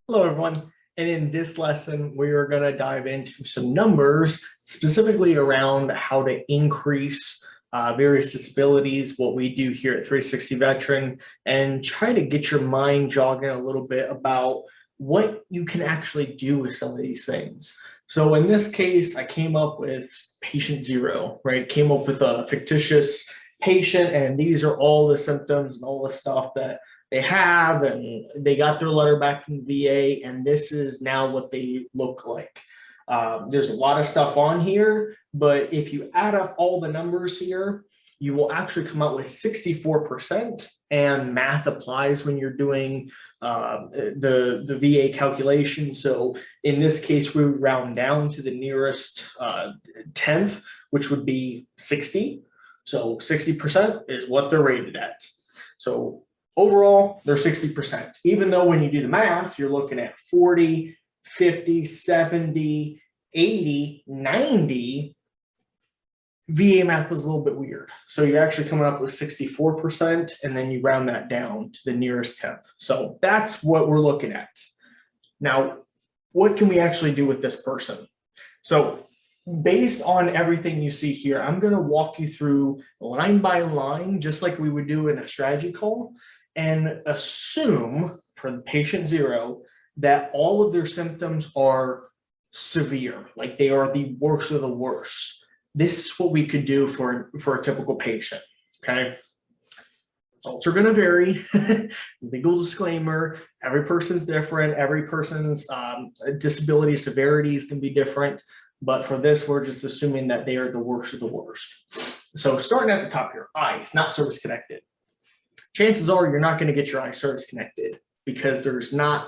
Hello, everyone. And in this lesson, we are going to dive into some numbers, specifically around how to increase various disabilities, what we do here at 360 Veteran, and try to get your mind jogging a little bit about what you can actually do with some of these things. So in this case, I came up with patient zero, right? Came up with a fictitious patient, and these are all the symptoms and all the stuff that they have, and they got their letter back from the VA, and this is now what they look like. There's a lot of stuff on here, but if you add up all the numbers here, you will actually come out with 64%, and math applies when you're doing the VA calculation. So in this case, we would round down to the nearest tenth, which would be 60. So 60% is what they're rated at. So overall, they're 60%, even though when you do the math, you're looking at 40, 50, 70, 80, 90. VA math was a little bit weird. So you're actually coming up with 64%, and then you round that down to the nearest tenth. So that's what we're looking at. Now, what can we actually do with this person? So based on everything you see here, I'm going to walk you through line by line, just like we would do in a strategy call, and assume for the patient zero that all of their symptoms are severe, like they are the worst of the worst. This is what we could do for a typical patient. Okay. Results are going to vary. Legal disclaimer, every person's different. Every person's disability severities can be different. But for this, we're just assuming that they are the worst of the worst. So starting at the top here, eyes, not service connected. Chances are you're not going to get your eye service connected because there's not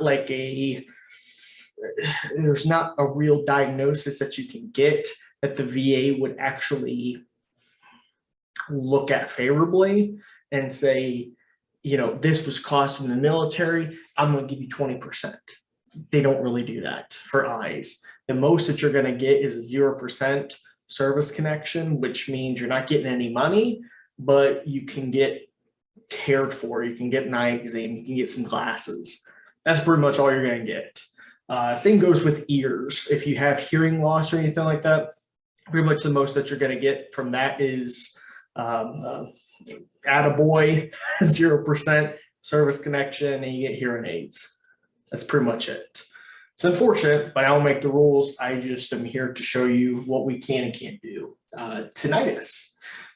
a real diagnosis that you can get that the VA would actually look at favorably and say, this was caused in the military, I'm going to give you 20%. They don't really do that for eyes. The most that you're going to get is a 0% service connection, which means you're not getting any money, but you can get cared for. You can get an eye exam, you can get some glasses. That's pretty much all you're going to get. Same goes with ears. If you have hearing loss or anything like that, pretty much the most that you're going to get from that is attaboy, 0% service connection, and you get hearing aids. That's pretty much it. It's unfortunate, but I don't make the rules. I just am here to show you what we can and can't do. Tinnitus.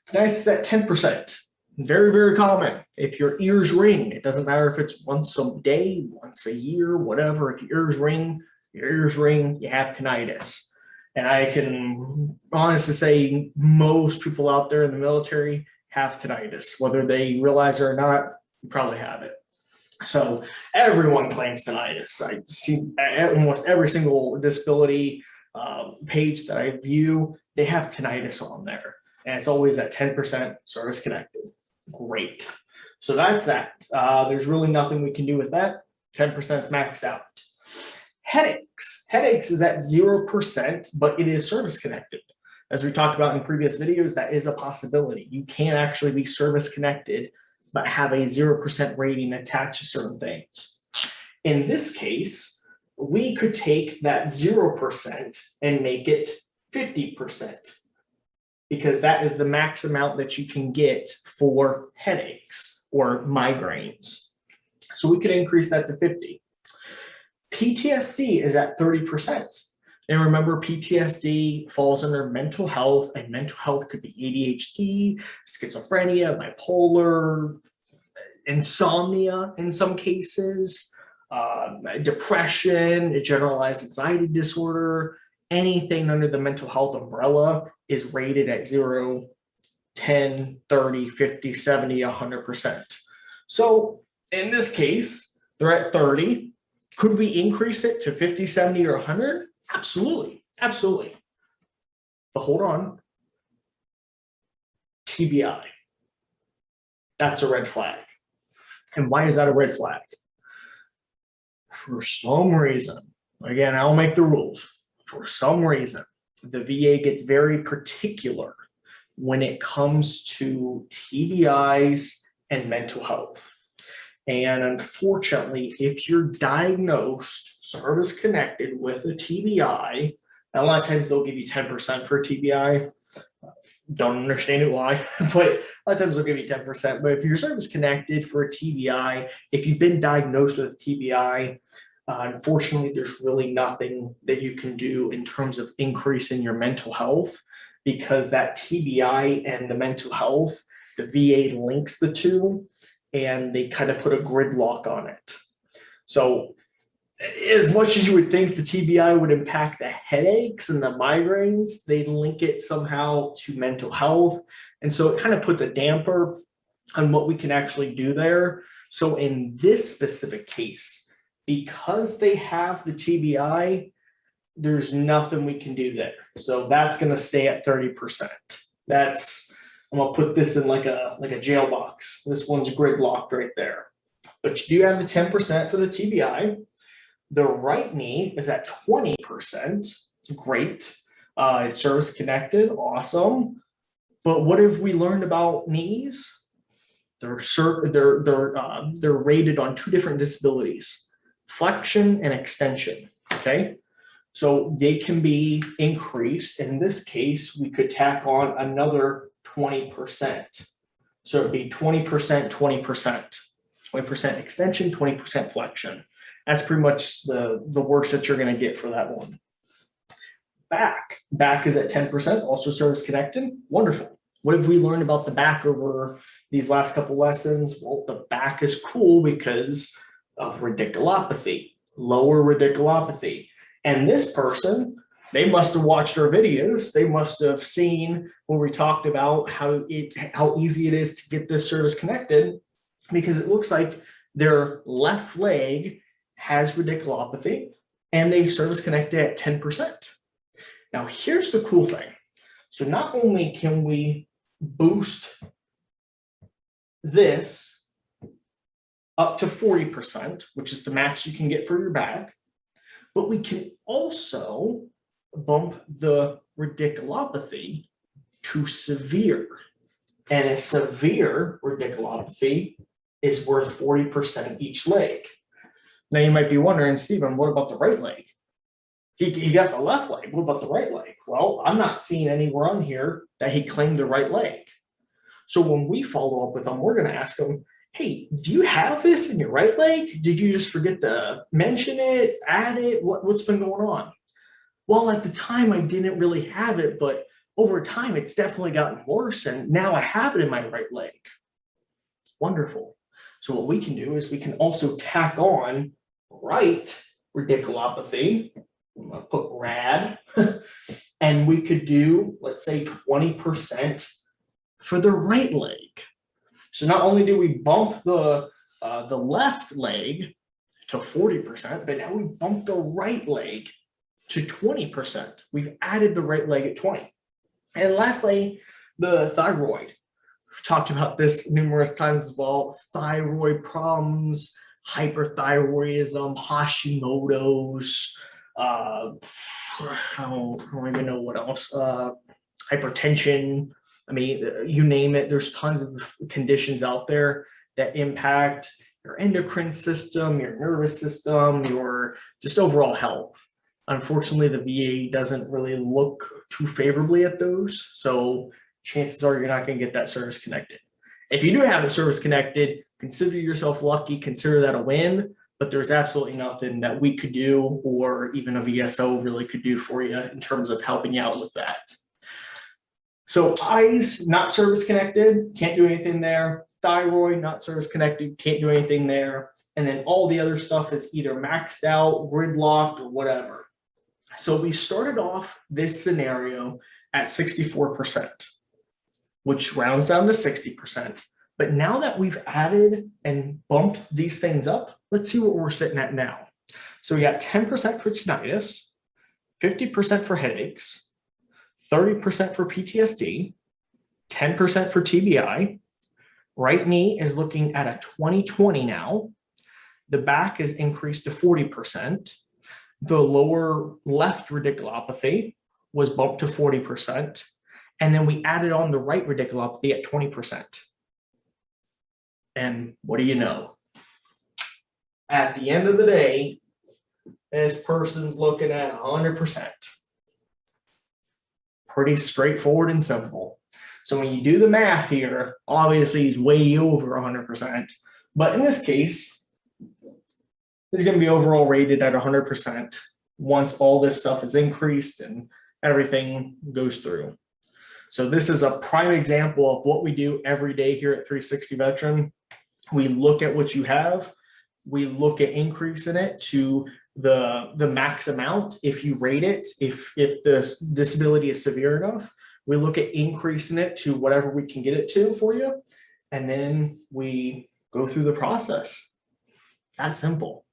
Tinnitus is at 10%. Very, very common. If your ears ring, it doesn't matter if it's once a day, once a year, whatever. If your ears ring, you have tinnitus. And I can honestly say most people out there in the military have tinnitus. Whether they realize it or not, you probably have it. So everyone claims tinnitus. I see almost every single disability page that I view, they have tinnitus on there. And it's always at 10% service connected. Great. So that's that. There's really nothing we can do with that. 10% is maxed out. Headaches. Headaches is at 0%, but it is service connected. As we talked about in previous videos, that is a possibility. You can actually be service connected, but have a 0% rating attached to certain things. In this case, we could take that 0% and make it 50%, because that is the max amount that you can get for headaches or migraines. So we could increase that to 50. PTSD is at 30%. And remember, PTSD falls under mental health, and mental health could be ADHD, schizophrenia, bipolar, insomnia in some cases, depression, a generalized anxiety disorder. Anything under the mental health umbrella is rated at 0, 10, 30, 50, 70, 100%. So in this case, they're at 30. Could we increase it to 50, 70, or 100? Absolutely. Absolutely. But hold on. TBI. That's a red flag. And why is that a red flag? For some reason, again, I'll make the rules. For some reason, the VA gets very particular when it comes to TBIs and mental health. And unfortunately, if you're diagnosed service connected with a TBI, a lot of times they'll give you 10% for a TBI. Don't understand it why, but a lot of times they'll give you 10%. But if you're service connected for a TBI, if you've been diagnosed with a TBI, unfortunately, there's really nothing that you can do in terms of increasing your mental health, because that TBI and the mental health, the VA links the two and they kind of put a gridlock on it. So as much as you would think the TBI would impact the headaches and the migraines, they link it somehow to mental health. And so it kind of puts a damper on what we can actually do there. So in this specific case, because they have the TBI, there's nothing we can do there. So that's going to stay at 30%. I'm going to put this in like a jail box. This one's gridlocked right there. But you do have the 10% for the TBI. The right knee is at 20%. Great. It's service connected. Awesome. But what have we learned about knees? They're rated on two different disabilities: flexion and extension. Okay. So they can be increased. In this case, we could tack on another 20%. So it'd be 20%, 20%. 20% extension, 20% flexion. That's pretty much the worst that you're going to get for that one. Back is at 10%, also service connected. Wonderful. What have we learned about the back over these last couple lessons? Well, the back is cool because of radiculopathy, lower radiculopathy. And this person, they must have watched our videos. They must have seen when we talked about how easy it is to get this service connected, because it looks like their left leg has radiculopathy and they service connected at 10%. Now, here's the cool thing. So not only can we boost this up to 40%, which is the max you can get for your back, but we can also bump the radiculopathy to severe. And a severe radiculopathy is worth 40% each leg. Now you might be wondering, Stephen, what about the right leg? He got the left leg. What about the right leg? Well, I'm not seeing anywhere on here that he claimed the right leg. So when we follow up with him, we're going to ask him, hey, do you have this in your right leg? Did you just forget to mention it, add it? What's been going on? Well, at the time, I didn't really have it, but over time, it's definitely gotten worse. And now I have it in my right leg. Wonderful. So what we can do is we can also tack on right radiculopathy. I'm going to put rad. And we could do, let's say, 20% for the right leg. So not only do we bump the left leg to 40%, but now we bump the right leg to 20%. We've added the right leg at 20. And lastly, the thyroid. We've talked about this numerous times as well. Thyroid problems, hyperthyroidism, Hashimoto's, I don't even know what else, hypertension. I mean, you name it, there's tons of conditions out there that impact your endocrine system, your nervous system, your just overall health. Unfortunately, the VA doesn't really look too favorably at those. So chances are you're not going to get that service connected. If you do have it service connected, consider yourself lucky, consider that a win, but there's absolutely nothing that we could do or even a VSO really could do for you in terms of helping you out with that. So eyes, not service connected, can't do anything there. Thyroid, not service connected, can't do anything there. And then all the other stuff is either maxed out, gridlocked, or whatever. So we started off this scenario at 64%, which rounds down to 60%. But now that we've added and bumped these things up, let's see what we're sitting at now. So we got 10% for tinnitus, 50% for headaches, 30% for PTSD, 10% for TBI. Right knee is looking at a 20/20 now. The back is increased to 40%. The lower left radiculopathy was bumped to 40%. And then we added on the right radiculopathy at 20%. And what do you know? At the end of the day, this person's looking at 100%. Pretty straightforward and simple. So when you do the math here, obviously he's way over 100%. But in this case, he's going to be overall rated at 100% once all this stuff is increased and everything goes through. So this is a prime example of what we do every day here at 360 Veteran. We look at what you have. We look at increasing it to the max amount. If you rate it, if this disability is severe enough, we look at increasing it to whatever we can get it to for you. And then we go through the process. That's simple.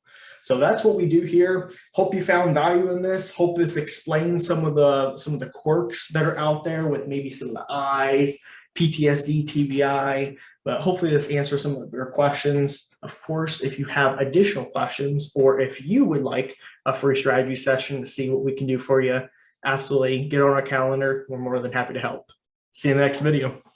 So that's what we do here. Hope you found value in this. Hope this explains some of the quirks that are out there with maybe some of the eyes, PTSD, TBI, but hopefully this answers some of your questions. Of course, if you have additional questions or if you would like a free strategy session to see what we can do for you, absolutely get on our calendar. We're more than happy to help. See you in the next video.